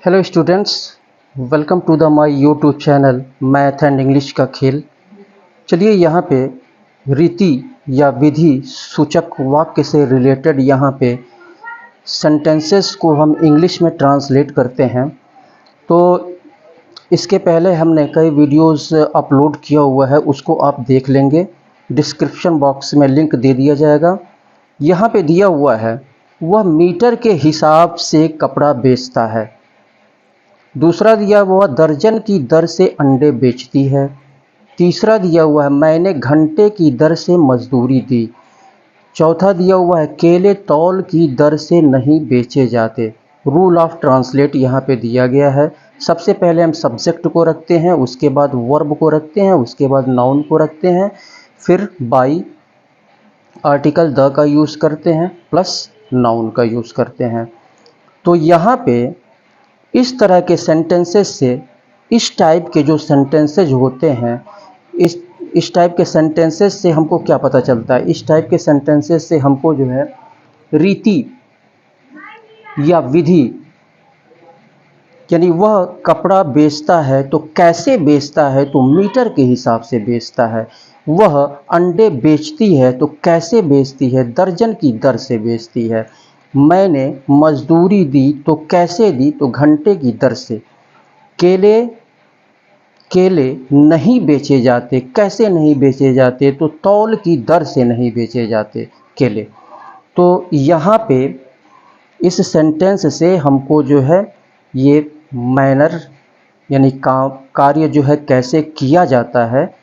Hello students, welcome to the my YouTube channel math and English का खेल। चलिए यहाँ पे रीति या विधि सूचक वाक्य से रिलेटेड यहाँ पे सेंटेंसेस को हम इंग्लिश में ट्रांसलेट करते हैं। तो इसके पहले हमने कई वीडियोस अपलोड किया हुआ है, उसको आप देख लेंगे। डिस्क्रिप्शन बॉक्स में लिंक दे दिया जाएगा। यहाँ पे दिया हुआ है, वह मीटर के हिसाब से कपड़ा बेचता है। दूसरा दिया हुआ दर्जन की दर से अंडे बेचती है। तीसरा दिया हुआ है मैंने घंटे की दर से मजदूरी दी। चौथा दिया हुआ है केले तौल की दर से नहीं बेचे जाते। रूल ऑफ ट्रांसलेट यहाँ पे दिया गया है। सबसे पहले हम सब्जेक्ट को रखते हैं, उसके बाद वर्ब को रखते हैं, उसके बाद नाउन को रखते हैं, फिर बाई आर्टिकल द का यूज़ करते हैं प्लस नाउन का यूज़ करते हैं। तो यहाँ पे इस तरह के सेंटेंसेस से, इस टाइप के जो सेंटेंसेज होते हैं, इस टाइप के सेंटेंसेस से हमको क्या पता चलता है? इस टाइप के सेंटेंसेस से हमको जो है रीति या विधि, यानी वह कपड़ा बेचता है तो कैसे बेचता है, तो मीटर के हिसाब से बेचता है। वह अंडे बेचती है तो कैसे बेचती है, दर्जन की दर से बेचती है। मैंने मजदूरी दी तो कैसे दी, तो घंटे की दर से। केले नहीं बेचे जाते, कैसे नहीं बेचे जाते, तो तौल की दर से नहीं बेचे जाते केले। तो यहाँ पे इस सेंटेंस से हमको जो है ये मैनर यानी कार्य जो है कैसे किया जाता है,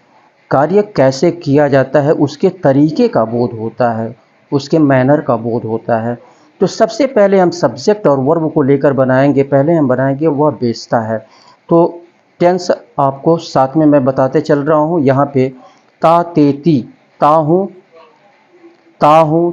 कार्य कैसे किया जाता है उसके तरीके का बोध होता है, उसके मैनर का बोध होता है। तो सबसे पहले हम सब्जेक्ट और वर्ब को लेकर बनाएंगे। पहले हम बनाएंगे वह बेचता है। तो टेंस आपको साथ में मैं बताते चल रहा हूँ। यहाँ पे ता ते ती, ता हूँ,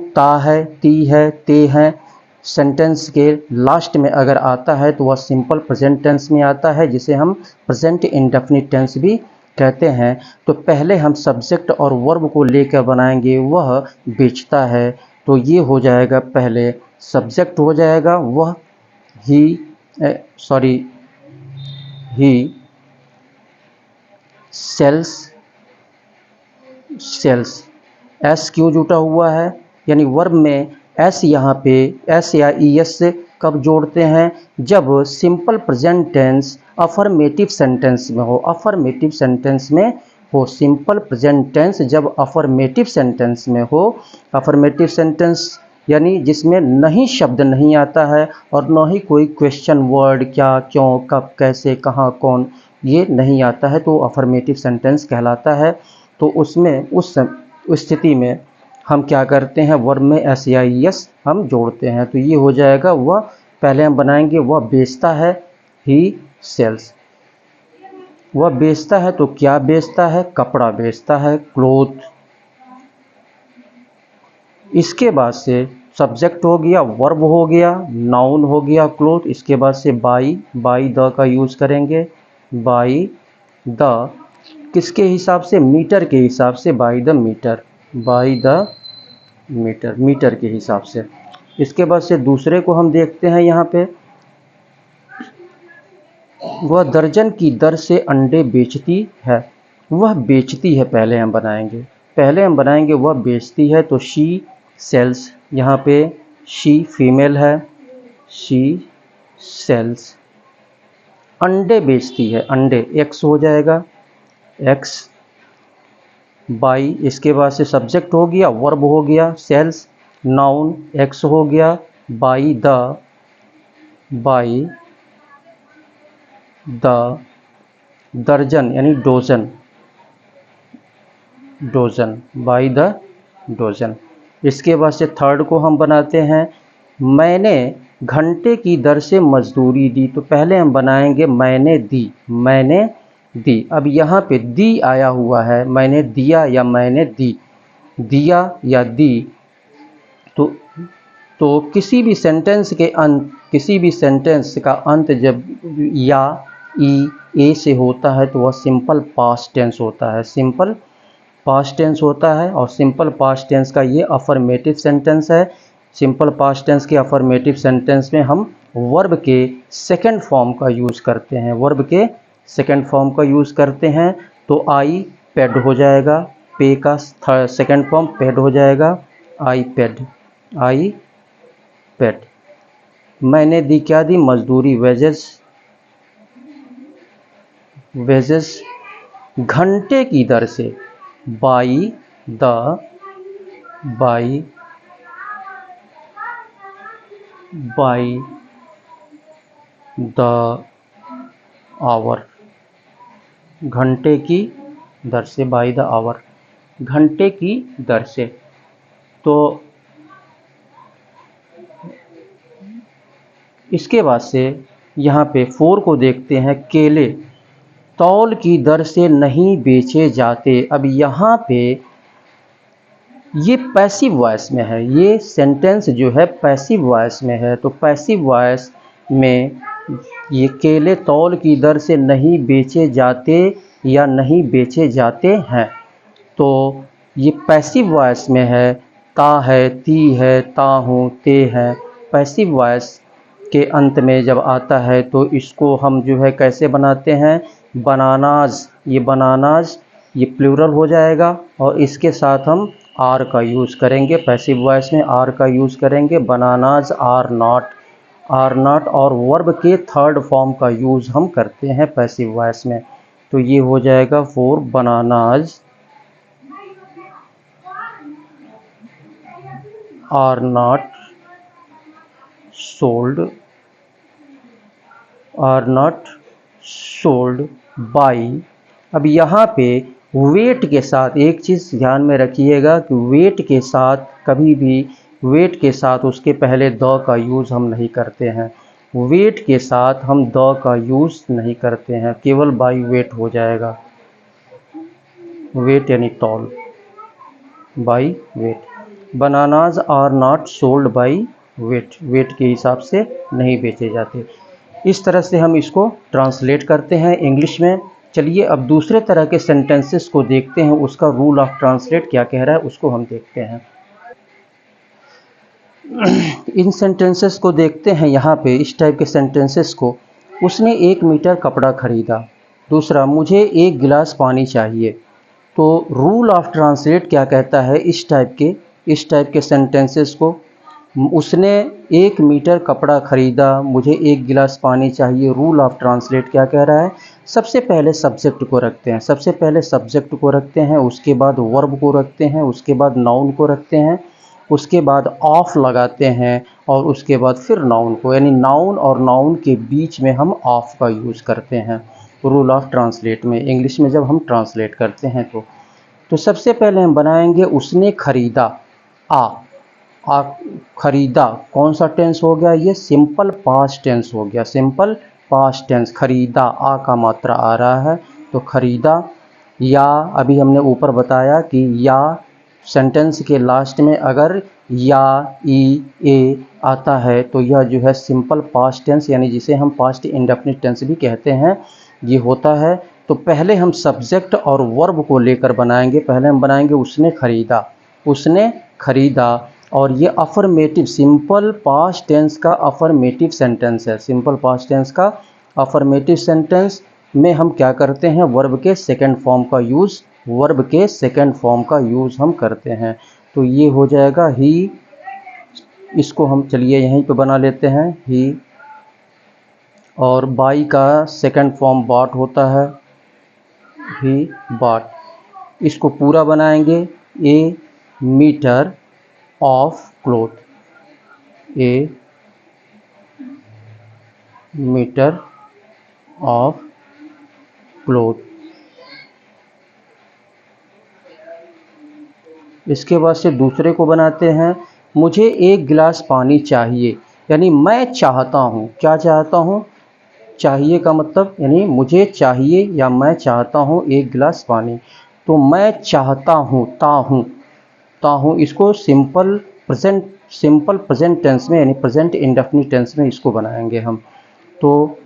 ता है, ती है, ते हैं। सेंटेंस के लास्ट में अगर आता है तो वह सिंपल प्रेजेंट टेंस में आता है, जिसे हम प्रेजेंट इंडेफिनिट टेंस भी कहते हैं। तो पहले हम सब्जेक्ट और वर्ब को लेकर बनाएंगे वह बेचता है। तो ये हो जाएगा, पहले सब्जेक्ट हो जाएगा वह ही सेल्स। एस क्यों जुटा हुआ है, यानी वर्ब में एस, यहाँ पे एस या ई एस कब जोड़ते हैं? जब simple present tense affirmative sentence में हो। अफर्मेटिव सेंटेंस में हो सिंपल प्रेजेंट टेंस, जब अफर्मेटिव सेंटेंस में हो। अफर्मेटिव सेंटेंस यानी जिसमें नहीं शब्द नहीं आता है और न ही कोई क्वेश्चन वर्ड, क्या, क्यों, कब, कैसे, कहाँ, कौन, ये नहीं आता है, तो अफर्मेटिव सेंटेंस कहलाता है। तो उसमें उस स्थिति में हम क्या करते हैं, वर्ब में एस या ई एस हम जोड़ते हैं। तो ये हो जाएगा वह, पहले हम बनाएंगे वह बेचता है, ही सेल्स। वह बेचता है तो क्या बेचता है? कपड़ा बेचता है, क्लोथ। इसके बाद से सब्जेक्ट हो गया, वर्ब हो गया, नाउन हो गया क्लोथ। इसके बाद से बाई द का यूज़ करेंगे। बाई द किसके हिसाब से? मीटर के हिसाब से। बाई द मीटर, मीटर के हिसाब से। इसके बाद से दूसरे को हम देखते हैं। यहाँ पे वह दर्जन की दर से अंडे बेचती है। वह बेचती है पहले हम बनाएंगे वह बेचती है, तो शी सेल्स। यहाँ पे शी फीमेल है, शी सेल्स। अंडे बेचती है, अंडे एक्स हो जाएगा, एक्स बाई। इसके बाद से सब्जेक्ट हो गया, वर्ब हो गया, सेल्स, नाउन एक्स हो गया, बाई द दर्जन यानी डोजन, बाई द डोजन। इसके बाद से थर्ड को हम बनाते हैं, मैंने घंटे की दर से मजदूरी दी। तो पहले हम बनाएंगे मैंने दी। अब यहाँ पे दी आया हुआ है, मैंने दिया या मैंने दी, दिया या दी। तो किसी भी सेंटेंस का अंत जब या ई ए से होता है तो वह सिंपल पास्ट टेंस होता है, और सिंपल पास्ट टेंस का ये अफर्मेटिव सेंटेंस है। सिंपल पास्ट टेंस के अफर्मेटिव सेंटेंस में हम वर्ब के सेकंड फॉर्म का यूज़ करते हैं, वर्ब के सेकंड फॉर्म का यूज़ करते हैं। तो आई पैड हो जाएगा, पे का सेकंड फॉर्म पैड हो जाएगा, आई पैड, आई पैड। मैंने दी क्या दी, मजदूरी, वेजेस, वेजेस घंटे की दर से, by the, by by the hour, घंटे की दर से, बाई द आवर, घंटे की दर से। तो इसके बाद से यहाँ पे 4 को देखते हैं, केले तौल की दर से नहीं बेचे जाते। अब यहाँ पे ये पैसिव वॉइस में है, ये सेंटेंस जो है पैसिव वॉइस में है। तो पैसिव वॉइस में ये केले तौल की दर से नहीं बेचे जाते या नहीं बेचे जाते हैं, तो ये पैसिव वॉइस में है। ता है, ती है, ता हूँ, ते हैं। पैसिव वॉइस के अंत में जब आता है तो इसको हम जो है कैसे बनाते हैं, बनानाज, ये बनानाज ये प्लूरल हो जाएगा और इसके साथ हम आर का यूज़ करेंगे। पैसिव वॉइस में आर का यूज़ करेंगे, bananas are not, are not. और वर्ब के थर्ड फॉर्म का यूज़ हम करते हैं पैसिव वॉइस में। तो ये हो जाएगा 4, bananas are not sold, are not sold by. अब यहाँ पे वेट के साथ एक चीज़ ध्यान में रखिएगा कि वेट के साथ कभी भी, वेट के साथ उसके पहले द का यूज़ हम नहीं करते हैं। वेट के साथ हम द का यूज़ नहीं करते हैं, केवल बाई वेट हो जाएगा। वेट यानी तौल, by weight. Bananas are not sold by weight, weight के हिसाब से नहीं बेचे जाते। इस तरह से हम इसको ट्रांसलेट करते हैं इंग्लिश में। चलिए अब दूसरे तरह के सेंटेंसेस को देखते हैं, उसका रूल ऑफ ट्रांसलेट क्या कह रहा है उसको हम देखते हैं। इन सेंटेंसेस को देखते हैं यहाँ पे, इस टाइप के सेंटेंसेस को। उसने 1 मीटर कपड़ा खरीदा। दूसरा, मुझे 1 गिलास पानी चाहिए। तो रूल ऑफ ट्रांसलेट क्या कहता है इस टाइप के सेंटेंसेस को। उसने 1 मीटर कपड़ा खरीदा, मुझे 1 गिलास पानी चाहिए। रूल ऑफ ट्रांसलेट क्या कह रहा है, सबसे पहले सब्जेक्ट को रखते हैं, सबसे पहले सब्जेक्ट को रखते हैं, उसके बाद वर्ब को रखते हैं, उसके बाद नाउन को रखते हैं, उसके बाद ऑफ लगाते हैं और उसके बाद फिर नाउन को, यानी नाउन और नाउन के बीच में हम ऑफ का यूज़ करते हैं रूल ऑफ ट्रांसलेट में, इंग्लिश में जब हम ट्रांसलेट करते हैं तो सबसे पहले हम बनाएंगे उसने खरीदा। आ खरीदा कौन सा टेंस हो गया, ये सिंपल पास्ट टेंस हो गया, सिंपल पास्ट टेंस। खरीदा, आ का मात्रा आ रहा है तो खरीदा। या अभी हमने ऊपर बताया कि या सेंटेंस के लास्ट में अगर या, ई, ए आता है तो यह जो है सिंपल पास्ट टेंस, यानी जिसे हम पास्ट इंडेफिनिट टेंस भी कहते हैं, ये होता है। तो पहले हम सब्जेक्ट और वर्ब को लेकर बनाएंगे। पहले हम बनाएंगे उसने खरीदा, उसने खरीदा। और ये अफर्मेटिव, सिंपल पास्ट टेंस का अफर्मेटिव सेंटेंस है। सिंपल पास्ट टेंस का अफर्मेटिव सेंटेंस में हम क्या करते हैं, वर्ब के सेकंड फॉर्म का यूज़, वर्ब के सेकंड फॉर्म का यूज़ हम करते हैं। तो ये हो जाएगा ही, इसको हम चलिए यहीं पे बना लेते हैं ही। और बाई का सेकंड फॉर्म बॉट होता है, ही बॉट। इसको पूरा बनाएंगे, a metre of cloth, a metre of cloth. इसके बाद से दूसरे को बनाते हैं, मुझे 1 गिलास पानी चाहिए, यानी मैं चाहता हूँ। क्या चाहता हूँ, चाहिए का मतलब यानी मुझे चाहिए या मैं चाहता हूँ 1 गिलास पानी। तो मैं चाहता हूँ, ता हूँ, इसको सिंपल प्रेजेंट टेंस में, यानी प्रेजेंट इंडेफिनिट टेंस में इसको बनाएंगे हम। तो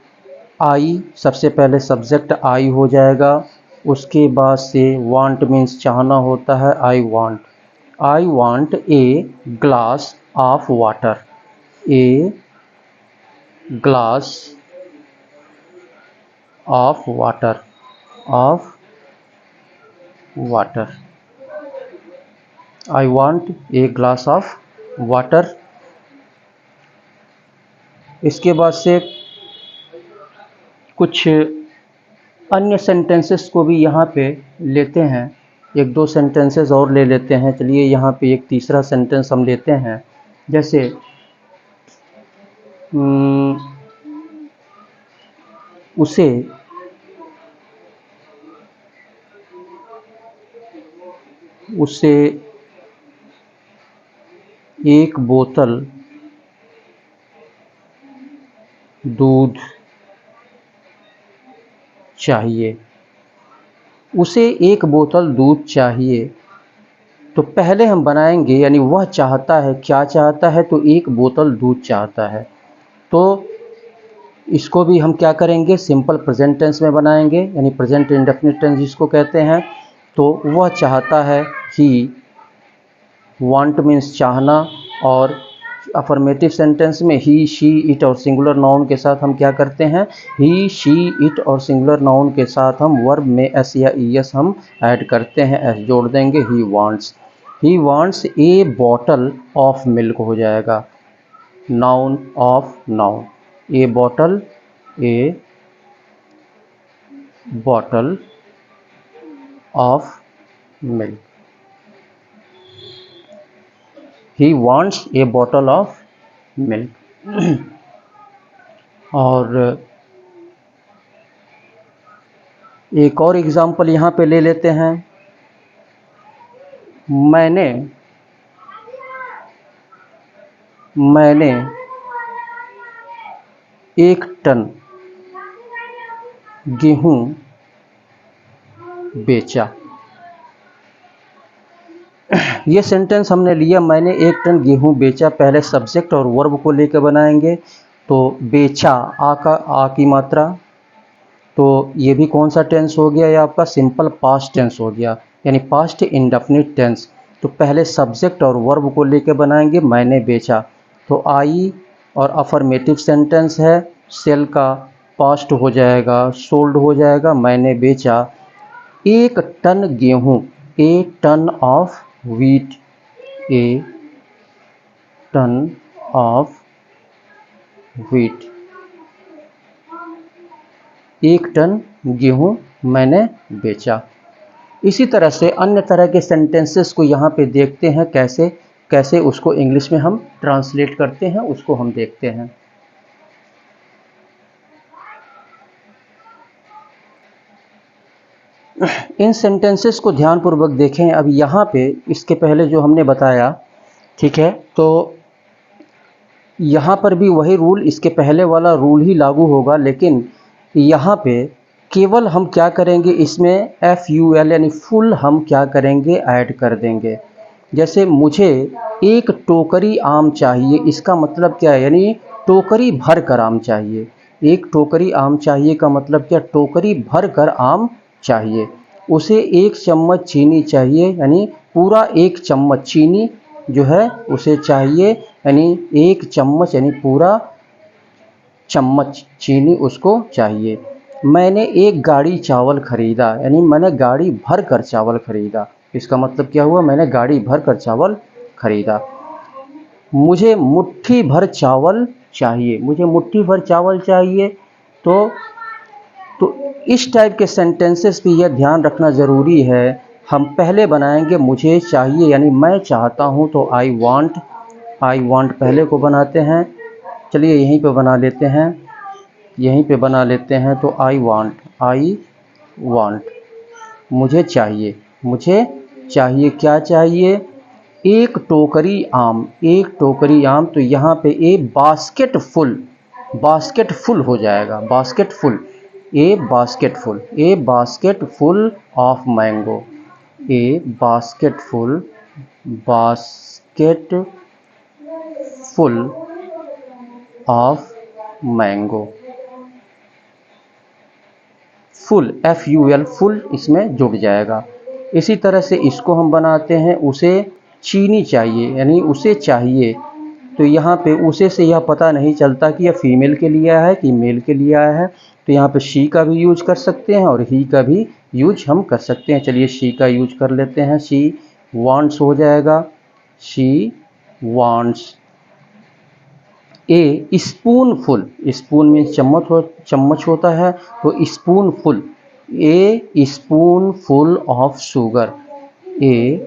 आई, सबसे पहले सब्जेक्ट आई हो जाएगा। उसके बाद से वांट मीन्स चाहना होता है, I want a glass of water, a glass of water, of water. I want a glass of water. इसके बाद से कुछ अन्य सेंटेंसेस को भी यहाँ पे लेते हैं, एक दो सेंटेंसेस और ले लेते हैं। चलिए यहाँ पे एक तीसरा सेंटेंस हम लेते हैं, जैसे उसे एक बोतल दूध चाहिए। उसे एक बोतल दूध चाहिए। तो पहले हम बनाएंगे, यानी वह चाहता है, क्या चाहता है, तो एक बोतल दूध चाहता है। तो इसको भी हम क्या करेंगे, सिंपल प्रेजेंट टेंस में बनाएंगे, यानी प्रेजेंट इंडेफिनिट टेंस जिसको कहते हैं। तो वह चाहता है, ही वांट मीन्स चाहना, और अफर्मेटिव सेंटेंस में ही, शी, इट और सिंगुलर नाउन के साथ हम क्या करते हैं, ही, शी, इट और सिंगुलर नाउन के साथ हम वर्ब में एस या ईएस हम ऐड करते हैं, एस जोड़ देंगे। He wants A bottle of milk हो जाएगा, noun of noun, A bottle of milk. He wants A bottle of milk. और एक और एग्जाम्पल यहाँ पे ले लेते हैं। मैंने 1 टन गेहूँ बेचा। ये सेंटेंस हमने लिया, मैंने 1 टन गेहूँ बेचा। पहले सब्जेक्ट और वर्ब को लेकर बनाएंगे। तो बेचा, आ की मात्रा, तो ये भी कौन सा टेंस हो गया, ये आपका सिंपल पास्ट टेंस हो गया, यानी पास्ट इंडेफिनिट टेंस। तो पहले सब्जेक्ट और वर्ब को लेकर बनाएंगे, मैंने बेचा। तो आई और अफर्मेटिव सेंटेंस है, सेल का पास्ट हो जाएगा, सोल्ड हो जाएगा, मैंने बेचा 1 टन गेहूँ, a ton of wheat, a ton of wheat, 1 ton गेहूँ मैंने बेचा। इसी तरह से अन्य तरह के सेंटेंसेस को यहाँ पे देखते हैं, कैसे कैसे उसको इंग्लिश में हम ट्रांसलेट करते हैं, उसको हम देखते हैं। इन सेंटेंसेस को ध्यानपूर्वक देखें। अब यहाँ पे इसके पहले जो हमने बताया, ठीक है, तो यहाँ पर भी वही रूल, इसके पहले वाला रूल ही लागू होगा, लेकिन यहाँ पे केवल हम क्या करेंगे, इसमें FUL यानी फुल हम क्या करेंगे, ऐड कर देंगे। जैसे मुझे 1 टोकरी आम चाहिए, इसका मतलब क्या है, यानी टोकरी भर कर आम चाहिए। 1 टोकरी आम चाहिए का मतलब क्या, टोकरी भर कर आम चाहिए। उसे 1 चम्मच चीनी चाहिए, यानी पूरा 1 चम्मच चीनी जो है उसे चाहिए, यानी 1 चम्मच यानी पूरा चम्मच चीनी उसको चाहिए। मैंने 1 गाड़ी चावल खरीदा, यानी मैंने गाड़ी भर कर चावल खरीदा। इसका मतलब क्या हुआ, मैंने गाड़ी भर कर चावल खरीदा। मुझे मुट्ठी भर चावल चाहिए, मुझे मुट्ठी भर चावल चाहिए। तो इस टाइप के सेंटेंसेस भी यह ध्यान रखना ज़रूरी है। हम पहले बनाएंगे मुझे चाहिए, यानी मैं चाहता हूँ, तो आई वांट पहले को बनाते हैं। चलिए यहीं पे बना लेते हैं, यहीं पे बना लेते हैं। तो आई वांट मुझे चाहिए, क्या चाहिए, 1 टोकरी आम, 1 टोकरी आम। तो यहाँ पे ए बास्केट फुल हो जाएगा, ए basket full of mango, A basket full of mango. Full, FUL, full इसमें जुड़ जाएगा। इसी तरह से इसको हम बनाते हैं, उसे चीनी चाहिए, यानी उसे चाहिए। तो यहाँ पे उसे से यह पता नहीं चलता कि यह फीमेल के लिए आया है कि मेल के लिए आया है। तो यहाँ पे शी का भी यूज कर सकते हैं और ही का भी यूज हम कर सकते हैं। चलिए शी का यूज कर लेते हैं। शी वांट्स हो जाएगा, she wants A spoonful, spoon में चम्मच होता है, तो spoonful, A spoonful of sugar, A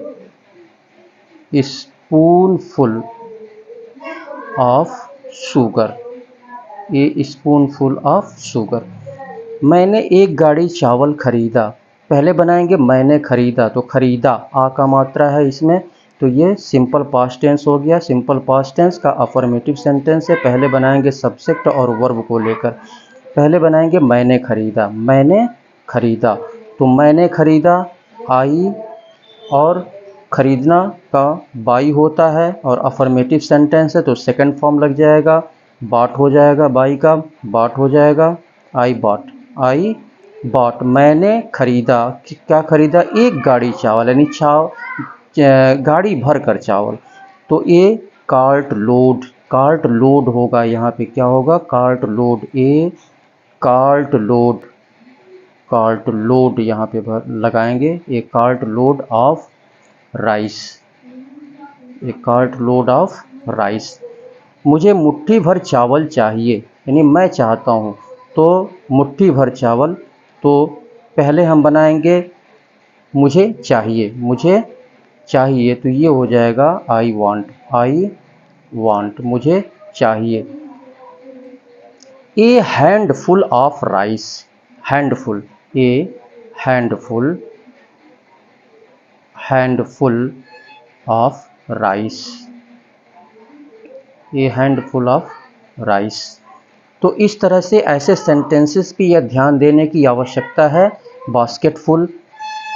spoonful of sugar, A spoonful of sugar. मैंने एक गाड़ी चावल खरीदा। पहले बनाएंगे मैंने खरीदा, तो खरीदा आ का मात्रा है इसमें, तो ये सिंपल पास्ट टेंस हो गया। सिंपल पास्ट टेंस का अफर्मेटिव सेंटेंस है। पहले बनाएंगे सब्जेक्ट और वर्ब को लेकर। पहले बनाएंगे मैंने खरीदा, मैंने खरीदा, तो मैंने खरीदा आई, और खरीदना का बाई होता है और अफर्मेटिव सेंटेंस है तो सेकंड फॉर्म लग जाएगा, बॉट हो जाएगा, बाई का बॉट हो जाएगा, आई बॉट, आई बॉट। मैंने खरीदा, क्या खरीदा? एक गाड़ी चावल, यानी गाड़ी भर कर चावल। तो ये कार्ट लोड, कार्ट लोड होगा, यहाँ पे क्या होगा? Cart load, a cart load, cart load यहाँ पे लगाएंगे, a cart load of rice, a cart load of rice. मुझे मुट्ठी भर चावल चाहिए, यानी मैं चाहता हूँ, तो मुट्ठी भर चावल, तो पहले हम बनाएंगे मुझे चाहिए, मुझे चाहिए, तो ये हो जाएगा आई वांट, आई वांट, मुझे चाहिए। A handful of rice, handful, a handful, handful of rice, a handful of rice. तो इस तरह से ऐसे सेंटेंसेस पे यह ध्यान देने की आवश्यकता है। बास्केटफुल,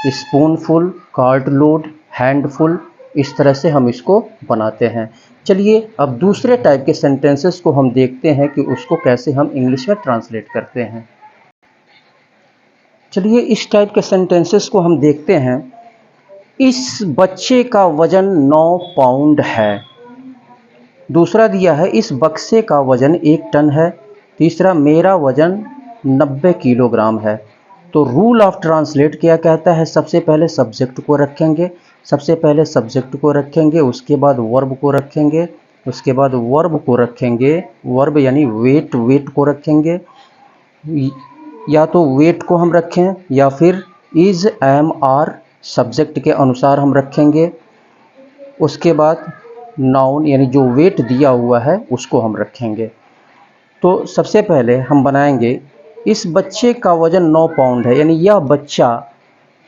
स्पूनफुल, कार्ट लोड, हैंडफुल, इस तरह से हम इसको बनाते हैं। चलिए अब दूसरे टाइप के सेंटेंसेस को हम देखते हैं कि उसको कैसे हम इंग्लिश में ट्रांसलेट करते हैं। चलिए इस टाइप के सेंटेंसेस को हम देखते हैं। इस बच्चे का वजन 9 पाउंड है। दूसरा दिया है इस बक्से का वजन 1 टन है। तीसरा मेरा वजन 90 किलोग्राम है। तो रूल ऑफ ट्रांसलेट क्या कहता है? सबसे पहले सब्जेक्ट को रखेंगे, सबसे पहले सब्जेक्ट को रखेंगे, उसके बाद वर्ब को रखेंगे, उसके बाद वर्ब को रखेंगे, वर्ब यानी वेट, वेट को रखेंगे, या तो वेट को हम रखें या फिर इज, एम, आर सब्जेक्ट के अनुसार हम रखेंगे। उसके बाद नाउन यानी जो वेट दिया हुआ है उसको हम रखेंगे। तो सबसे पहले हम बनाएंगे इस बच्चे का वजन 9 पाउंड है, यानी यह बच्चा,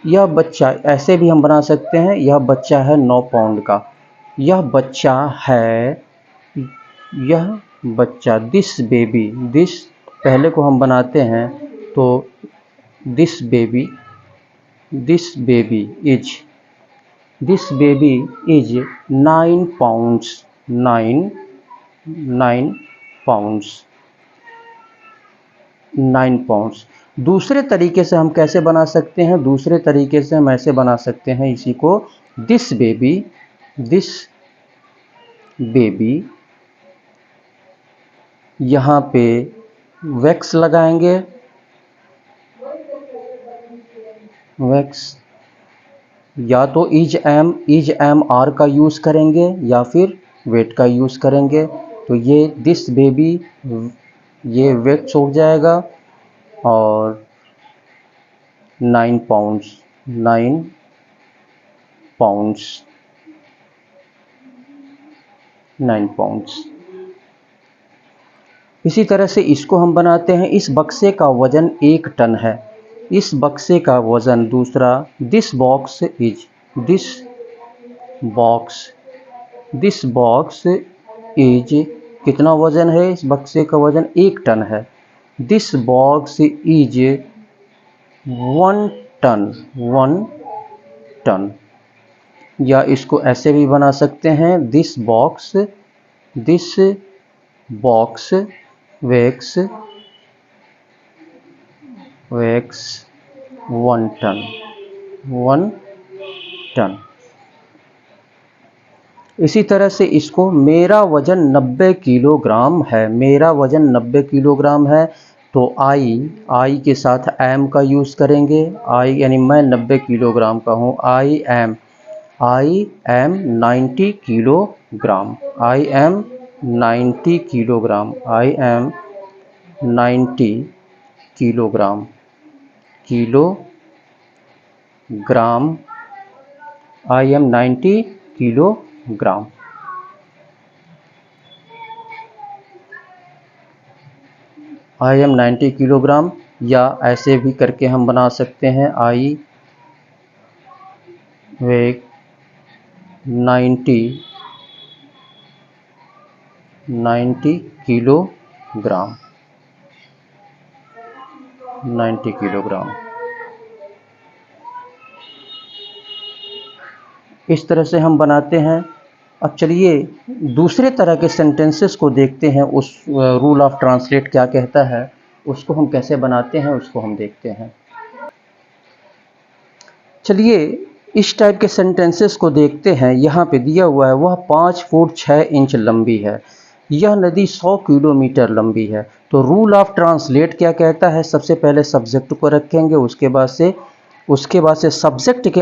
यह बच्चा, ऐसे भी हम बना सकते हैं, यह बच्चा है 9 पाउंड का, यह बच्चा है, यह बच्चा, दिस बेबी, दिस पहले को हम बनाते हैं तो this baby, this baby is, this baby is 9 pounds, 9 pounds, 9 pounds. दूसरे तरीके से हम कैसे बना सकते हैं? दूसरे तरीके से हम ऐसे बना सकते हैं इसी को, दिस बेबी, दिस बेबी, यहाँ पे वैक्स लगाएंगे, वैक्स, या तो इज एम आर का यूज़ करेंगे या फिर वेट का यूज़ करेंगे। तो ये दिस बेबी, ये वेट हो जाएगा, और 9 पाउंड्स, 9 पाउंड्स, 9 पाउंड्स। इसी तरह से इसको हम बनाते हैं, इस बक्से का वजन 1 टन है, इस बक्से का वजन। दूसरा this box is, this box, this box is, कितना वजन है इस बक्से का? वजन 1 टन है। This box is 1 ton, 1 ton. या इसको ऐसे भी बना सकते हैं, this box, this box weighs, weighs 1 ton, 1 ton. इसी तरह से इसको मेरा वज़न 90 किलोग्राम है, मेरा वज़न 90 किलोग्राम है, तो आई के साथ एम का यूज़ करेंगे। आई यानी मैं 90 किलोग्राम का हूँ। I am 90 kilogram. I am 90 kilogram. I am 90 kilogram. Kilogram. I am 90 kilogram. I am 90 kilogram, या ऐसे भी करके हम बना सकते हैं आई वेट 90 किलोग्राम। 90 किलोग्राम। इस तरह से हम बनाते हैं। अब चलिए दूसरे तरह के सेंटेंसेस को देखते हैं, उस रूल ऑफ ट्रांसलेट क्या कहता है, उसको हम कैसे बनाते हैं उसको हम देखते हैं। चलिए इस टाइप के सेंटेंसेस को देखते हैं। यहाँ पे दिया हुआ है वह 5 फुट 6 इंच लंबी है, यह नदी 100 किलोमीटर लंबी है। तो रूल ऑफ ट्रांसलेट क्या कहता है, सबसे पहले सब्जेक्ट को रखेंगे, उसके बाद से सब्जेक्ट के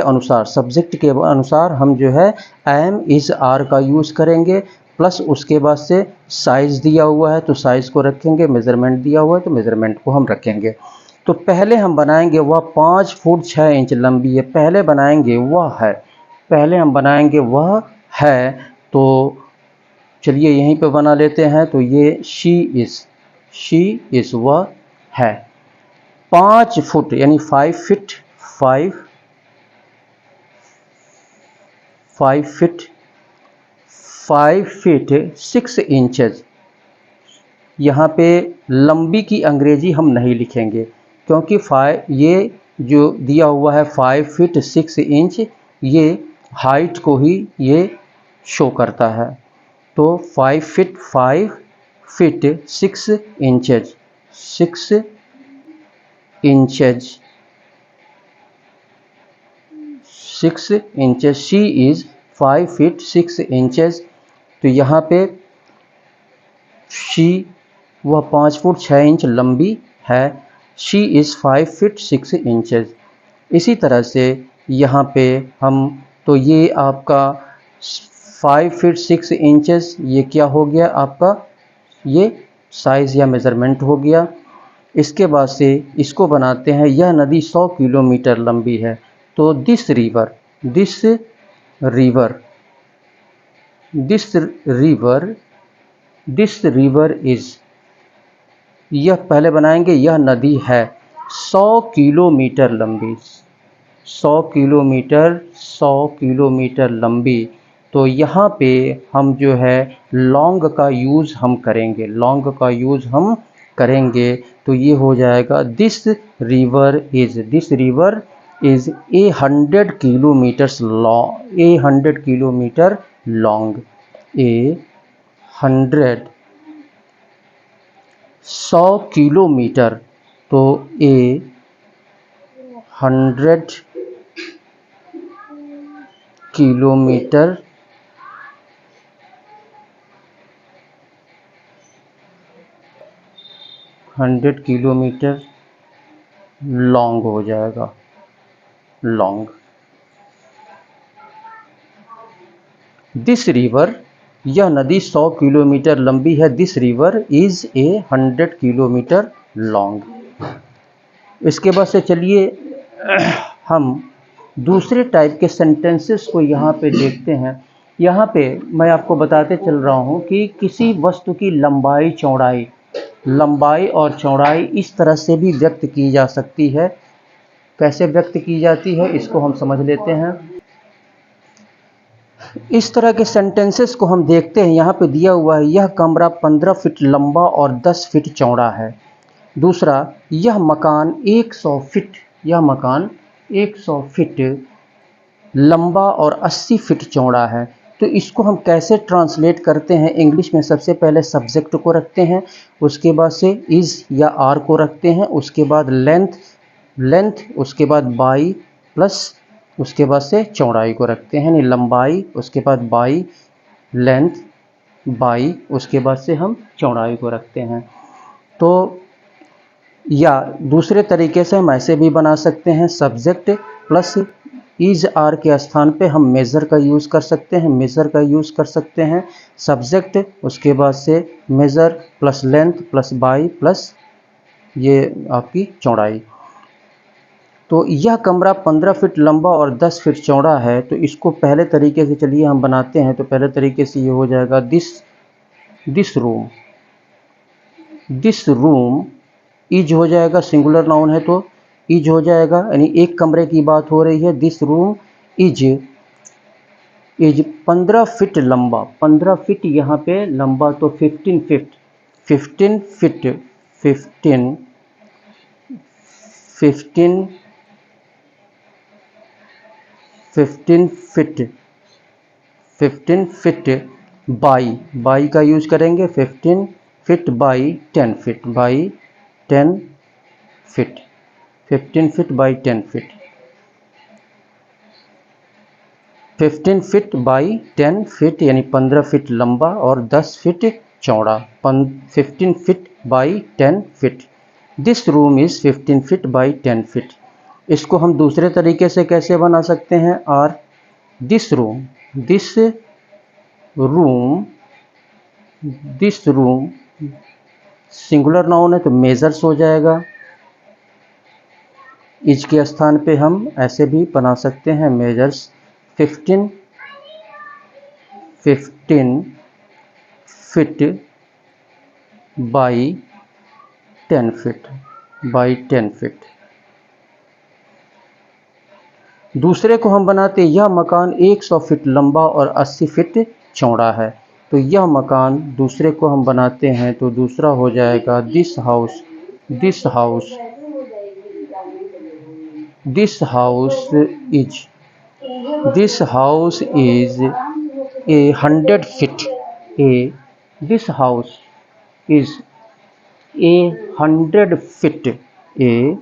अनुसार हम जो है एम इज़ आर का यूज़ करेंगे, प्लस उसके बाद से साइज़ दिया हुआ है तो साइज़ को रखेंगे, मेज़रमेंट दिया हुआ है तो मेज़रमेंट को हम रखेंगे। तो पहले हम बनाएंगे वह 5 फुट 6 इंच लंबी है। पहले हम बनाएंगे वह है, तो चलिए यहीं पे बना लेते हैं। तो ये शी इज़ वह है। 5 फुट यानी 5 फीट 5 फीट 6 इंचेस। यहाँ पे लंबी की अंग्रेजी हम नहीं लिखेंगे, क्योंकि ये जो दिया हुआ है 5 फीट 6 इंच, ये हाइट को ही ये शो करता है। तो 5 feet 6 inches 6 inches. She is 5 feet 6 inches. तो यहाँ पे शी वह 5 फुट 6 इंच लंबी है। She is 5 feet 6 inches. इसी तरह से यहाँ पे हम, तो ये आपका 5 फीट 6 इंचेस, ये क्या हो गया आपका, ये साइज़ या मेज़रमेंट हो गया। इसके बाद से इसको बनाते हैं, यह नदी 100 किलोमीटर लंबी है। तो दिस रिवर इज़, यह पहले बनाएंगे, यह नदी है 100 किलोमीटर लंबी। 100 किलोमीटर लंबी। तो यहाँ पे हम जो है लॉन्ग का यूज़ हम करेंगे। तो ये हो जाएगा this river is 100 kilometre long. 100 kilometre, तो 100 किलोमीटर लॉन्ग हो जाएगा, लॉन्ग। दिस रिवर, यह नदी 100 किलोमीटर लंबी है। This river is 100 kilometre long. इसके बाद से चलिए हम दूसरे टाइप के सेंटेंसेस को यहाँ पे देखते हैं। यहाँ पे मैं आपको बताते चल रहा हूँ कि किसी वस्तु की लंबाई और चौड़ाई इस तरह से भी व्यक्त की जा सकती है। कैसे व्यक्त की जाती है इसको हम समझ लेते हैं। इस तरह के सेंटेंसेस को हम देखते हैं। यहाँ पे दिया हुआ है, यह कमरा 15 फीट लंबा और 10 फीट चौड़ा है। दूसरा, यह मकान 100 फीट लंबा और 80 फीट चौड़ा है। तो इसको हम कैसे ट्रांसलेट करते हैं इंग्लिश में, सबसे पहले सब्जेक्ट को रखते हैं, उसके बाद से इज़ या आर को रखते हैं, उसके बाद लेंथ, उसके बाद बाई, प्लस उसके बाद से चौड़ाई को रखते हैं, यानी लंबाई, उसके बाद बाई, लेंथ बाई, उसके बाद से हम चौड़ाई को रखते हैं। तो या दूसरे तरीके से हम ऐसे भी बना सकते हैं, सब्जेक्ट प्लस इज आर के स्थान पे हम मेज़र का यूज़ कर सकते हैं, मेज़र का यूज़ कर सकते हैं, सब्जेक्ट उसके बाद से measure plus length plus by plus ये आपकी चौड़ाई। तो यह कमरा 15 फीट लंबा और 10 फीट चौड़ा है। तो इसको पहले तरीके से चलिए हम बनाते हैं। तो पहले तरीके से ये हो जाएगा दिस रूम इज हो जाएगा, सिंगुलर नाउन है तो इज हो जाएगा, यानी एक कमरे की बात हो रही है। दिस रूम इज 15 फीट लंबा, 15 फीट यहाँ पे लंबा, तो 15 feet 15 feet 15 15 15 feet 15 feet by का यूज करेंगे, 15 feet by 10 feet, by 10 feet, 15 feet by 10 feet, 15 feet by 10 feet, यानी 15 फीट लंबा और 10 फीट चौड़ा, 15 feet by 10 feet. This room is 15 feet by 10 feet. इसको हम दूसरे तरीके से कैसे बना सकते हैं? और दिस रूम सिंगुलर नाउन है तो मेजर्स हो जाएगा। इज के स्थान पे हम ऐसे भी बना सकते हैं, मेजर्स 15 फीट बाई 10 फीट। दूसरे को हम बनाते, यह मकान 100 फीट लंबा और 80 फीट चौड़ा है। तो यह मकान दूसरे को हम बनाते हैं तो दूसरा हो जाएगा this house is a 100 feet this house is a 100 feet A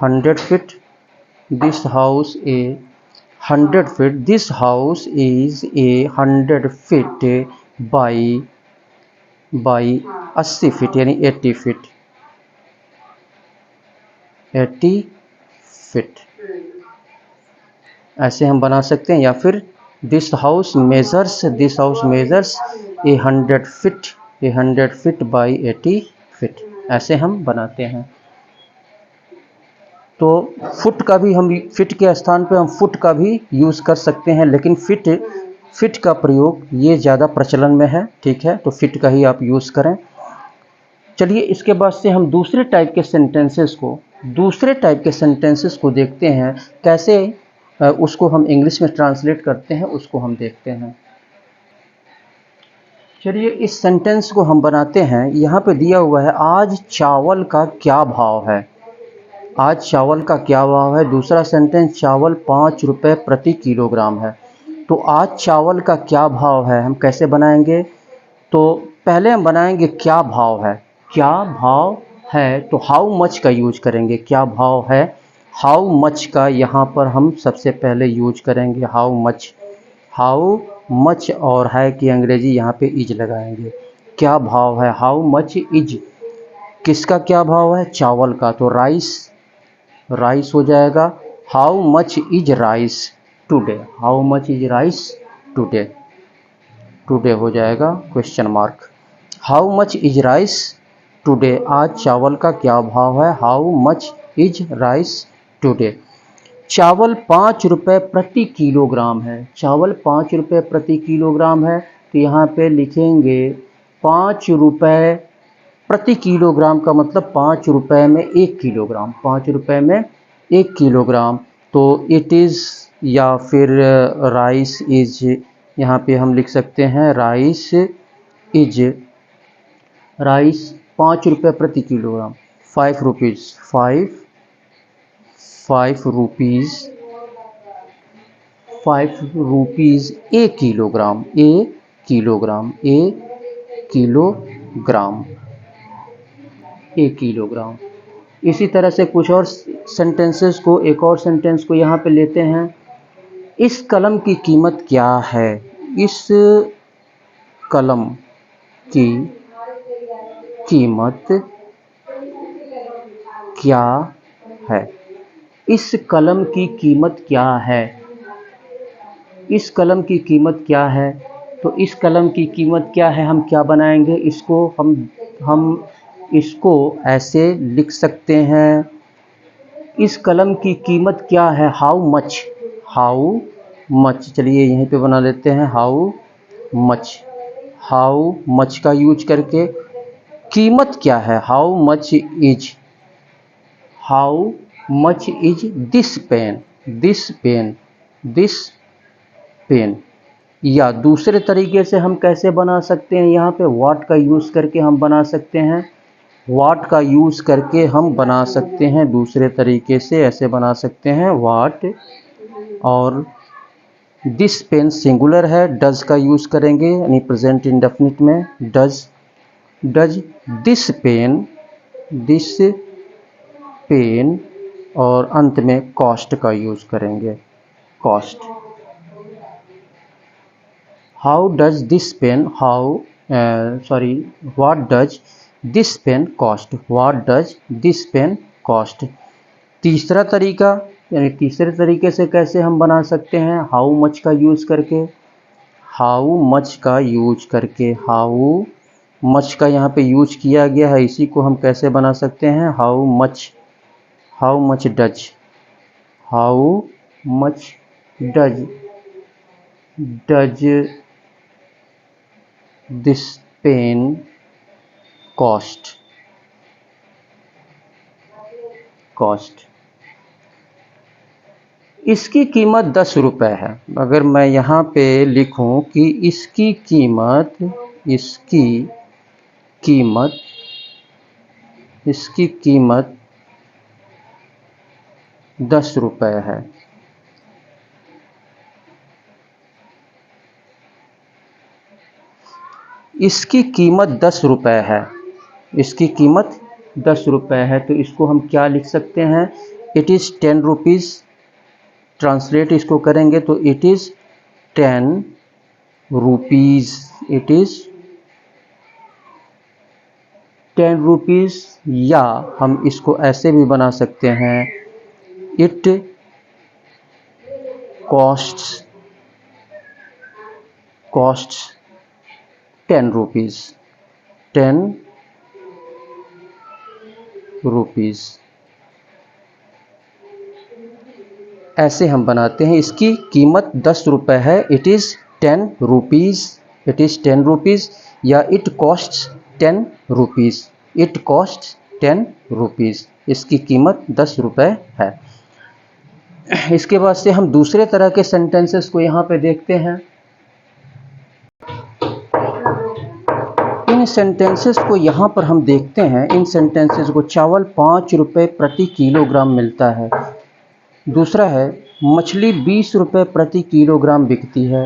100 feet. This house a 100 feet. This house is a 100 feet by 80 feet, यानी 80 feet, 80 feet ऐसे हम बना सकते हैं। या फिर this house measures A 100 feet by 80 feet, ऐसे हम बनाते हैं। तो फुट का भी हम, फिट के स्थान पे हम फुट का भी यूज़ कर सकते हैं, लेकिन फिट का प्रयोग ये ज़्यादा प्रचलन में है, ठीक है, तो फिट का ही आप यूज़ करें। चलिए इसके बाद से हम दूसरे टाइप के सेंटेंसेस को देखते हैं, कैसे उसको हम इंग्लिश में ट्रांसलेट करते हैं, उसको हम देखते हैं। चलिए इस सेंटेंस को हम बनाते हैं। यहाँ पे दिया हुआ है, आज चावल का क्या भाव है। आज चावल का क्या भाव है। दूसरा सेंटेंस, चावल 5 रुपये प्रति किलोग्राम है। तो आज चावल का क्या भाव है, हम कैसे बनाएंगे? तो पहले हम बनाएंगे क्या भाव है, तो हाउ मच का यूज करेंगे। क्या भाव है, हाउ मच का यहाँ पर हम सबसे पहले यूज करेंगे, हाउ मच और है कि अंग्रेजी यहाँ पे इज लगाएंगे। क्या भाव है, हाउ मच इज, किसका क्या भाव है, चावल का, तो राइस हो जाएगा। How much is rice today हो जाएगा question mark. How much is rice today, आज चावल का क्या भाव है, how much is rice today. चावल 5 रुपये प्रति किलोग्राम है, चावल 5 रुपये प्रति किलोग्राम है, तो यहाँ पे लिखेंगे 5 रुपये प्रति किलोग्राम का मतलब 5 रुपये में 1 किलोग्राम, 5 रुपये में 1 किलोग्राम। तो इट इज़, या फिर राइस इज, यहाँ पे हम लिख सकते हैं राइस 5 रुपये प्रति किलोग्राम, 5 रुपीज़ ए किलोग्राम। इसी तरह से कुछ और सेंटेंसेस को, एक और सेंटेंस को यहाँ पे लेते हैं। इस कलम की कीमत क्या है? इस कलम की कीमत क्या है? इस कलम की कीमत क्या है? इस कलम की कीमत क्या है? तो इस कलम की कीमत क्या है, हम क्या बनाएंगे इसको? हम इसको ऐसे लिख सकते हैं, इस कलम की कीमत क्या है? How much, how much. चलिए यहीं पे बना लेते हैं हाउ मच। हाउ मच का यूज करके कीमत क्या है? How much is, how much is this pen, this pen, this pen. या दूसरे तरीके से हम कैसे बना सकते हैं, यहाँ पे व्हाट का यूज़ करके हम बना सकते हैं, व्हाट का यूज़ करके हम बना सकते हैं दूसरे तरीके से ऐसे बना सकते हैं व्हाट। और दिस पेन सिंगुलर है, डज का यूज़ करेंगे यानी प्रेजेंट इंडेफिनिट में does, does this pen, this pen. और अंत में कॉस्ट का यूज़ करेंगे, cost. How does this pen, how sorry what does this pen cost, what does this pen cost. तीसरा तरीका यानी तीसरे तरीके से कैसे हम बना सकते हैं, हाउ मच का यूज़ करके, हाउ मच का यूज करके, हाउ मच का यहाँ पे यूज किया गया है, इसी को हम कैसे बना सकते हैं, how much, how much does, how much does, does this pen cost, cost. इसकी कीमत 10 रुपये है। अगर मैं यहाँ पे लिखूँ कि इसकी कीमत, इसकी कीमत, इसकी कीमत 10 रुपये है, इसकी कीमत 10 रुपये है, इसकी कीमत 10 रुपये है, तो इसको हम क्या लिख सकते हैं, इट इज़ 10 रुपीज़। ट्रांसलेट इसको करेंगे तो it is 10 rupees, it is 10 rupees. या हम इसको ऐसे भी बना सकते हैं, it costs, costs 10 rupees, 10 rupees. ऐसे हम बनाते हैं, इसकी कीमत 10 रुपये है, it is 10 rupees, it is 10 rupees. या it costs 10 rupees, it costs 10 rupees, इसकी कीमत 10 रुपये है। इसके बाद से हम दूसरे तरह के सेंटेंसेस को यहाँ पे देखते हैं। इन सेंटेंसेस को यहाँ पर हम देखते हैं, इन सेंटेंसेस को चावल 5 रुपये प्रति किलोग्राम मिलता है। दूसरा है मछली 20 रुपये प्रति किलोग्राम बिकती है।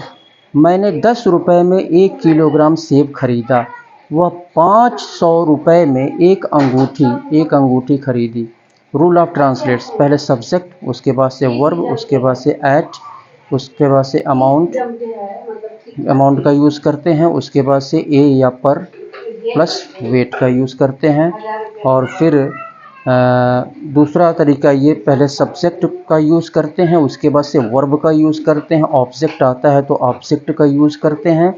मैंने 10 रुपये में 1 किलोग्राम सेब खरीदा। वह 500 रुपये में एक अंगूठी खरीदी। रूल ऑफ ट्रांसलेट्स, पहले सब्जेक्ट, उसके बाद से वर्ब, उसके बाद से एट, उसके बाद से अमाउंट, अमाउंट का यूज़ करते हैं, उसके बाद से ए या पर प्लस वेट का यूज़ करते हैं। और फिर दूसरा तरीका ये, पहले सब्जेक्ट का यूज़ करते हैं, उसके बाद से वर्ब का यूज़ करते हैं, ऑब्जेक्ट आता है तो ऑब्जेक्ट का यूज़ करते हैं,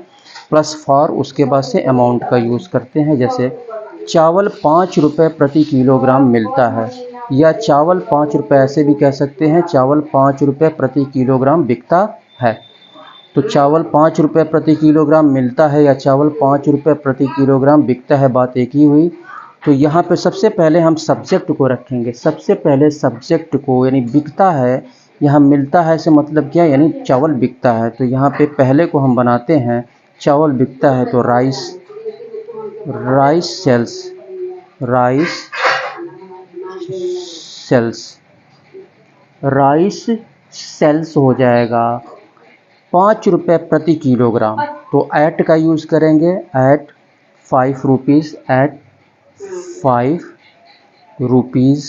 प्लस फॉर, उसके बाद से अमाउंट का यूज़ करते हैं। जैसे चावल 5 रुपये प्रति किलोग्राम मिलता है, या चावल 5 रुपये, ऐसे भी कह सकते हैं चावल 5 रुपये प्रति किलोग्राम बिकता है। तो चावल 5 रुपये प्रति किलोग्राम मिलता है या चावल 5 रुपये प्रति किलोग्राम बिकता है, बात एक ही हुई। तो यहाँ पे सबसे पहले हम सब्जेक्ट को रखेंगे, सबसे पहले सब्जेक्ट को, यानी बिकता है, यहाँ मिलता है से मतलब क्या, यानी चावल बिकता है। तो यहाँ पे पहले को हम बनाते हैं, चावल बिकता है तो rice, rice sells, rice sells, rice sells हो जाएगा 5 रुपये प्रति किलोग्राम। तो ऐट का यूज़ करेंगे, at 5 rupees, at 5 rupees,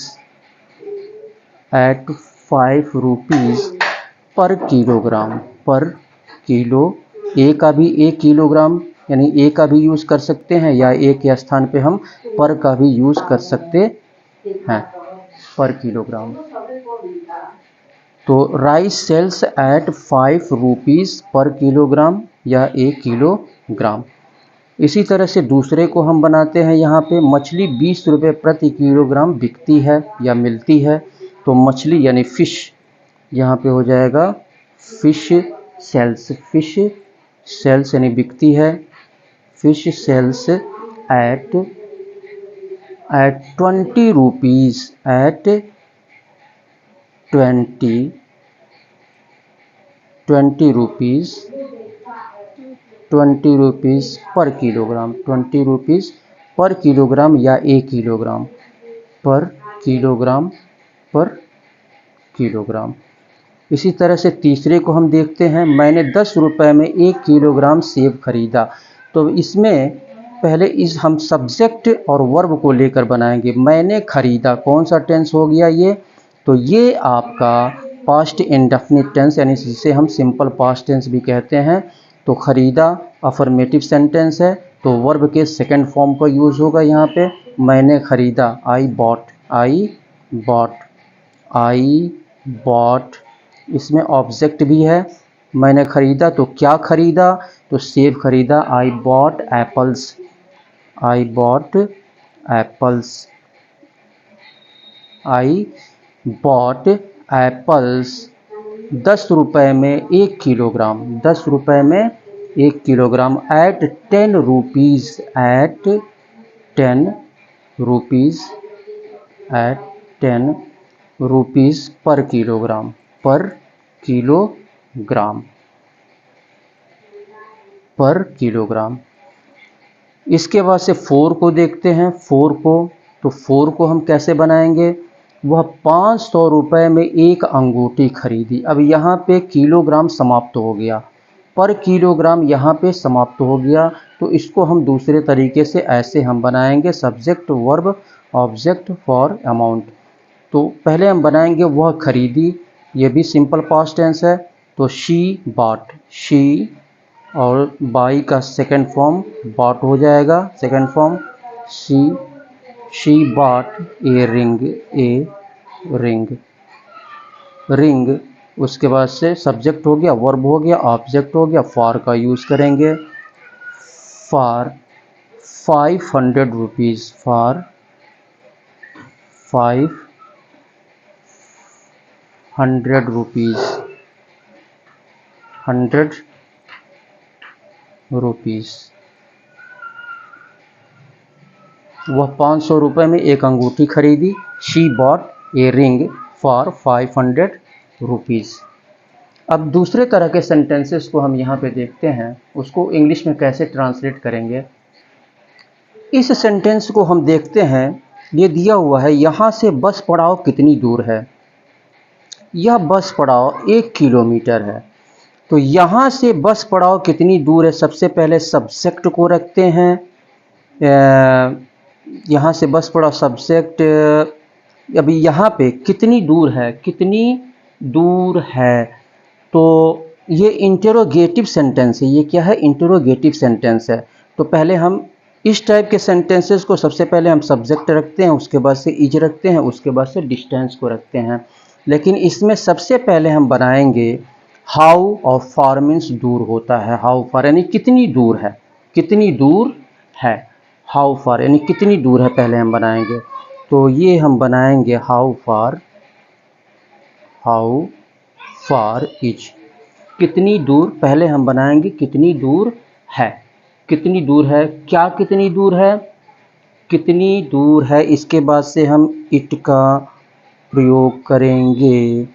at 5 rupees per kilogram, per kilo, a का भी 1 किलोग्राम यानी ए का भी यूज़ कर सकते हैं या ए के स्थान पे हम पर का भी यूज़ कर सकते हैं, पर किलोग्राम। तो rice sales eight 5 rupees per kilogram या 1 किलोग्राम। इसी तरह से दूसरे को हम बनाते हैं, यहाँ पे मछली 20 रुपये प्रति किलोग्राम बिकती है या मिलती है। तो मछली यानी फ़िश, यहाँ पे हो जाएगा फ़िश सेल्स, फ़िश सेल्स यानी बिकती है, fish sells at 20 rupees, at 20 rupees, 20 rupees per kilogram, 20 rupees per kilogram या 1 kilogram, per kilogram, per kilogram. इसी तरह से तीसरे को हम देखते हैं, मैंने 10 रुपये में 1 किलोग्राम सेब खरीदा। तो इसमें पहले इस हम सब्जेक्ट और वर्ब को लेकर बनाएंगे। मैंने खरीदा, कौन सा टेंस हो गया ये? तो ये आपका पास्ट इंडेफिनिट टेंस यानी जिसे हम सिंपल पास्ट टेंस भी कहते हैं। तो खरीदा अफर्मेटिव सेंटेंस है, तो वर्ब के सेकंड फॉर्म का यूज़ होगा यहाँ पे। मैंने खरीदा, I bot, I bought, I bought. इसमें ऑब्जेक्ट भी है, मैंने खरीदा तो क्या खरीदा? तो सेब खरीदा, I bought apples, I bought apples, I bought apples. 10 रुपये में 1 किलोग्राम, 10 रुपये में 1 kilogram, at 10 rupees, at 10 rupees, at 10 rupees per kilogram, per kilogram, per kilogram. इसके बाद से 4 को देखते हैं, 4 को। तो 4 को हम कैसे बनाएंगे? वह 500 रुपये में 1 अंगूठी खरीदी। अब यहाँ पे किलोग्राम समाप्त हो गया, पर किलोग्राम यहाँ पे समाप्त हो गया। तो इसको हम दूसरे तरीके से ऐसे हम बनाएंगे, subject verb object for amount. तो पहले हम बनाएंगे वह खरीदी, ये भी सिंपल पास्ट टेंस है। तो शी बॉट, शी, और बाई का सेकंड फॉर्म बॉट हो जाएगा, second form she bought a ring, a ring, ring. उसके बाद से सब्जेक्ट हो गया, वर्ब हो गया, ऑब्जेक्ट हो गया, फॉर का यूज़ करेंगे, for 500 rupees, for 500 rupees, 100 rupees. वह 500 रुपये में 1 अंगूठी खरीदी। She bought a ring for 500 rupees. अब दूसरे तरह के सेंटेंसेस को हम यहाँ पे देखते हैं, उसको इंग्लिश में कैसे ट्रांसलेट करेंगे। इस सेंटेंस को हम देखते हैं, ये दिया हुआ है, यहाँ से बस पड़ाव कितनी दूर है? यह बस पड़ाव 1 किलोमीटर है। तो यहाँ से बस पड़ाव कितनी दूर है? सबसे पहले सब्जेक्ट को रखते हैं, यहाँ से बस पड़ाव सब्जेक्ट। अभी यहाँ पे कितनी दूर है, कितनी दूर है, तो ये इंटरोगेटिव सेंटेंस है। ये क्या है? इंटरोगेटिव सेंटेंस है। तो पहले हम इस टाइप के सेंटेंसेस को सबसे पहले हम सब्जेक्ट रखते हैं, उसके बाद से इज रखते हैं, उसके बाद से डिस्टेंस को रखते हैं। लेकिन इसमें सबसे पहले हम बनाएंगे हाउ, और फार मीन्स दूर होता है, हाउ फार यानी कितनी दूर है, कितनी दूर है, हाउ फार यानी कितनी दूर है पहले हम बनाएंगे। तो ये हम बनाएंगे how far, how far is, कितनी दूर पहले हम बनाएंगे, कितनी दूर है, कितनी दूर है, क्या कितनी दूर है, कितनी दूर है। इसके बाद से हम इट का प्रयोग करेंगे,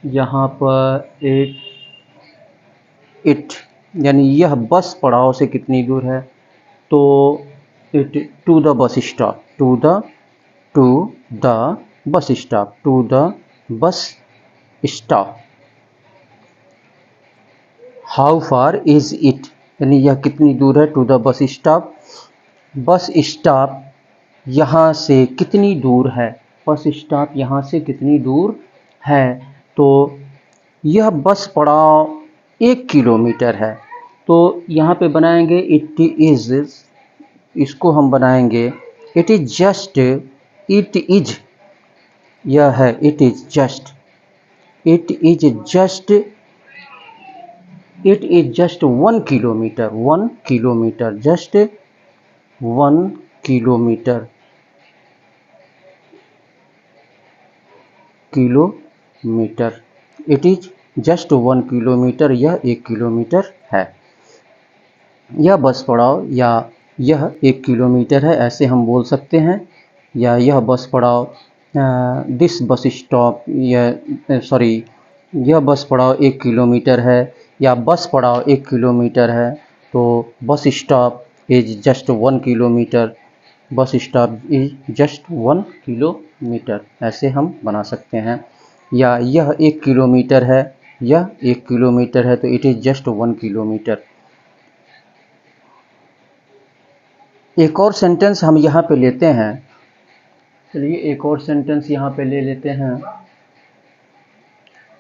यहाँ पर इट यानी यह बस पड़ाव से कितनी दूर है। तो it to the bus stop, to the bus stop, to the bus stop. How far is it यानी यह कितनी दूर है, to the bus stop. Bus stop यहाँ से कितनी दूर है, बस स्टॉप यहाँ से कितनी दूर है। तो यह बस पड़ाव 1 किलोमीटर है, तो यहाँ पे बनाएंगे इट इज़, इसको हम बनाएंगे it is just, it is, यह है it is just, it is just, it is just 1 kilometre, 1 kilometre, just 1 kilometre, kilometre, it is just 1 kilometre, यह 1 किलोमीटर है। यह बस पड़ाव या यह 1 किलोमीटर है, ऐसे हम बोल सकते हैं। या यह बस पड़ाव, दिस बस स्टॉप, यह बस पड़ाव 1 किलोमीटर है, या बस पड़ाव 1 किलोमीटर है, तो bus stop is just 1 kilometre, bus stop is just 1 kilometre, ऐसे हम बना सकते हैं। या यह 1 किलोमीटर है, यह 1 किलोमीटर है, तो इट इज़ जस्ट 1 किलोमीटर। एक और सेंटेंस हम यहाँ पे लेते हैं, चलिए एक और सेंटेंस यहाँ पे ले लेते हैं,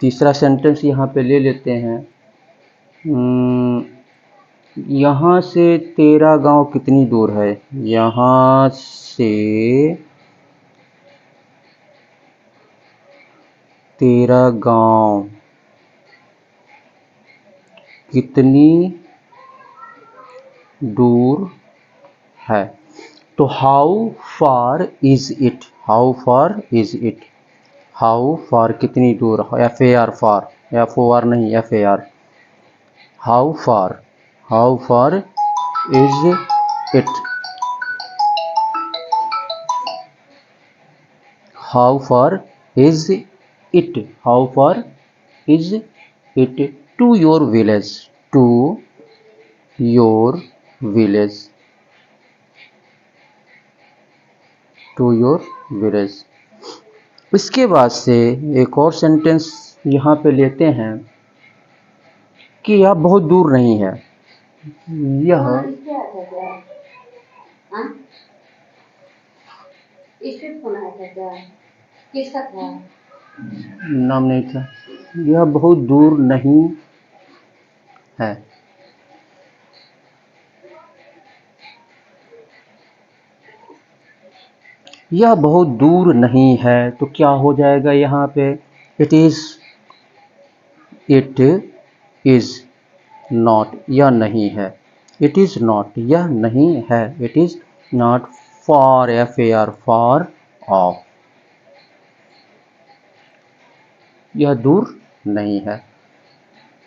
तीसरा सेंटेंस यहाँ पे ले लेते हैं। यहाँ से तेरा गांव कितनी दूर है? यहाँ से तेरा गांव कितनी दूर है? तो how far is it, how far is it, how far कितनी दूर, FAR फार, FOR नहीं, FAR, how far, how far is it, how far is it, how far is it to your village, to your village, to your village. इसके बाद से एक और sentence यहाँ पे लेते हैं कि यह बहुत दूर नहीं है। यह किसका था? नाम नहीं था। यह बहुत दूर नहीं है, यह बहुत दूर नहीं है, तो क्या हो जाएगा यहाँ पे? इट इज नॉट, यह नहीं है, इट इज नॉट, यह नहीं है, it is not for, FAR for of, यह दूर नहीं है,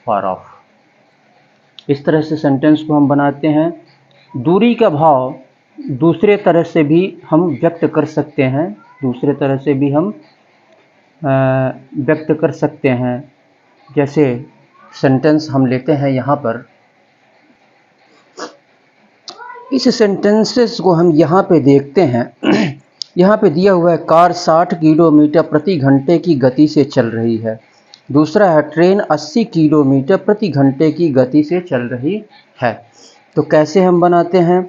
फार ऑफ। इस तरह से सेंटेंस को हम बनाते हैं। दूरी का भाव दूसरे तरह से भी हम व्यक्त कर सकते हैं, दूसरे तरह से भी हम व्यक्त कर सकते हैं। जैसे सेंटेंस हम लेते हैं यहाँ पर, इस सेंटेंसेस को हम यहाँ पे देखते हैं। यहाँ पे दिया हुआ है कार 60 किलोमीटर प्रति घंटे की गति से चल रही है। दूसरा है ट्रेन 80 किलोमीटर प्रति घंटे की गति से चल रही है। तो कैसे हम बनाते हैं?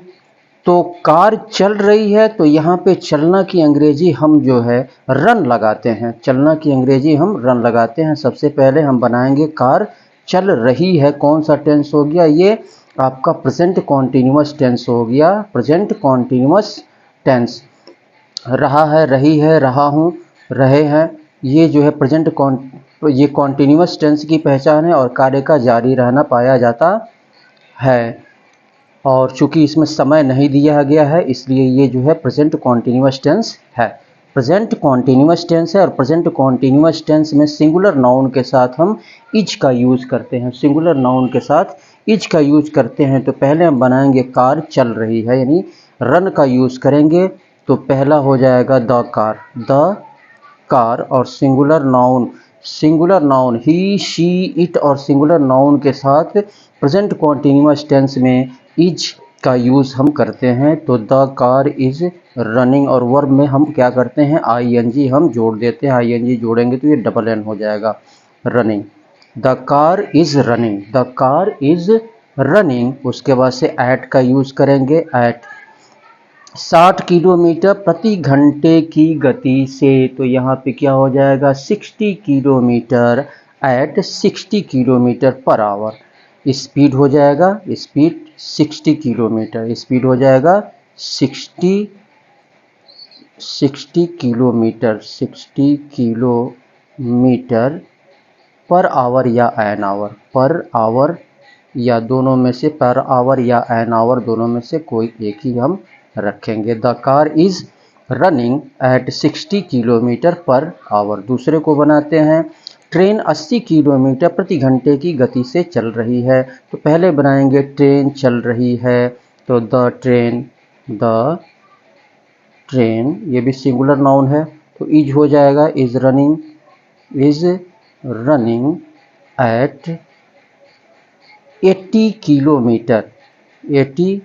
तो कार चल रही है, तो यहाँ पे चलना की अंग्रेजी हम जो है रन लगाते हैं, चलना की अंग्रेजी हम रन लगाते हैं। सबसे पहले हम बनाएंगे कार चल रही है, कौन सा टेंस हो गया? ये आपका प्रेजेंट कॉन्टिन्यूअस टेंस हो गया, प्रेजेंट कॉन्टिन्यूअस टेंस। रहा है, रही है, रहा हूँ, रहे हैं, ये जो है प्रेजेंट ये कॉन्टिन्यूअस टेंस की पहचान है और कार्य का जारी रहना पाया जाता है। और चूंकि इसमें समय नहीं दिया गया है, इसलिए ये जो है प्रेजेंट कॉन्टिन्यूअस टेंस है, प्रेजेंट कॉन्टिन्यूअस टेंस है। और प्रेजेंट कॉन्टिन्यूअस टेंस में सिंगुलर नाउन के साथ हम इज का यूज करते हैं, सिंगुलर नाउन के साथ इज का यूज करते हैं। तो पहले हम बनाएंगे कार चल रही है, यानी रन का यूज करेंगे, तो पहला हो जाएगा द कार, और singular noun he, she, it और सिंगुलर नाउन के साथ प्रेजेंट कॉन्टिन्यूअस टेंस में इज का यूज हम करते हैं। तो द कार इज रनिंग, और वर्ब में हम क्या करते हैं? ING हम जोड़ देते हैं, ING जोड़ेंगे तो ये डबल N हो जाएगा, running. The car is running, the car is running. उसके बाद से एट का यूज करेंगे, 60 किलोमीटर प्रति घंटे की गति से, तो यहाँ पे क्या हो जाएगा 60 kilometre at 60 kilometre per hour. Speed हो जाएगा, स्पीड 60 किलोमीटर, स्पीड हो जाएगा 60 किलोमीटर, 60 किलोमीटर पर आवर या एन आवर, पर आवर या दोनों में से, पर आवर या एन आवर दोनों में से कोई एक ही हम रखेंगे। The car is running at 60 kilometre per our. दूसरे को बनाते हैं, ट्रेन 80 किलोमीटर प्रति घंटे की गति से चल रही है। तो पहले बनाएंगे ट्रेन चल रही है, तो द ट्रेन, ये भी सिंगुलर नाउन है, तो इज हो जाएगा, is running at 80 kilometre, 80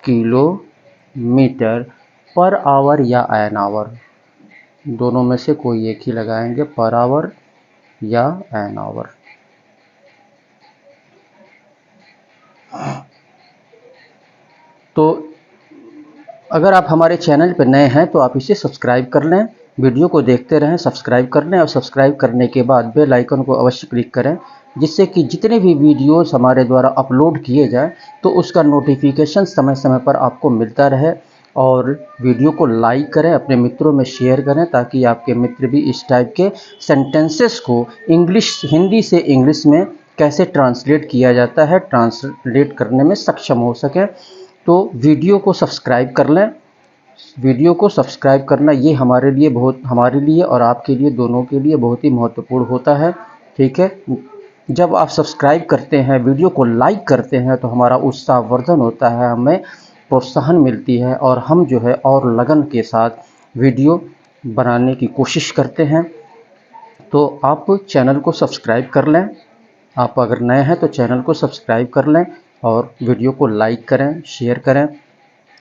kilometre per hour या एन आवर, दोनों में से कोई एक ही लगाएंगे, पर आवर या एन आवर। तो अगर आप हमारे चैनल पर नए हैं तो आप इसे सब्सक्राइब कर लें, वीडियो को देखते रहें, सब्सक्राइब कर लें और सब्सक्राइब करने के बाद बेल आइकन को अवश्य क्लिक करें, जिससे कि जितने भी वीडियोस हमारे द्वारा अपलोड किए जाएं तो उसका नोटिफिकेशन समय समय पर आपको मिलता रहे। और वीडियो को लाइक करें, अपने मित्रों में शेयर करें, ताकि आपके मित्र भी इस टाइप के सेंटेंसेस को हिंदी से इंग्लिश में कैसे ट्रांसलेट किया जाता है, ट्रांसलेट करने में सक्षम हो सके। तो वीडियो को सब्सक्राइब कर लें। वीडियो को सब्सक्राइब करना ये हमारे लिए और आपके लिए, दोनों के लिए बहुत ही महत्वपूर्ण होता है। ठीक है, जब आप सब्सक्राइब करते हैं, वीडियो को लाइक करते हैं, तो हमारा उत्साहवर्धन होता है, हमें प्रोत्साहन मिलती है और हम जो है और लगन के साथ वीडियो बनाने की कोशिश करते हैं। तो आप चैनल को सब्सक्राइब कर लें। आप अगर नए हैं तो चैनल को सब्सक्राइब कर लें और वीडियो को लाइक करें, शेयर करें।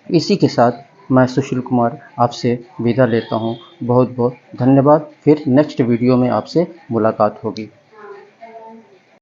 इसी के साथ मैं सुशील कुमार आपसे विदा लेता हूं। बहुत बहुत धन्यवाद। फिर नेक्स्ट वीडियो में आपसे मुलाकात होगी।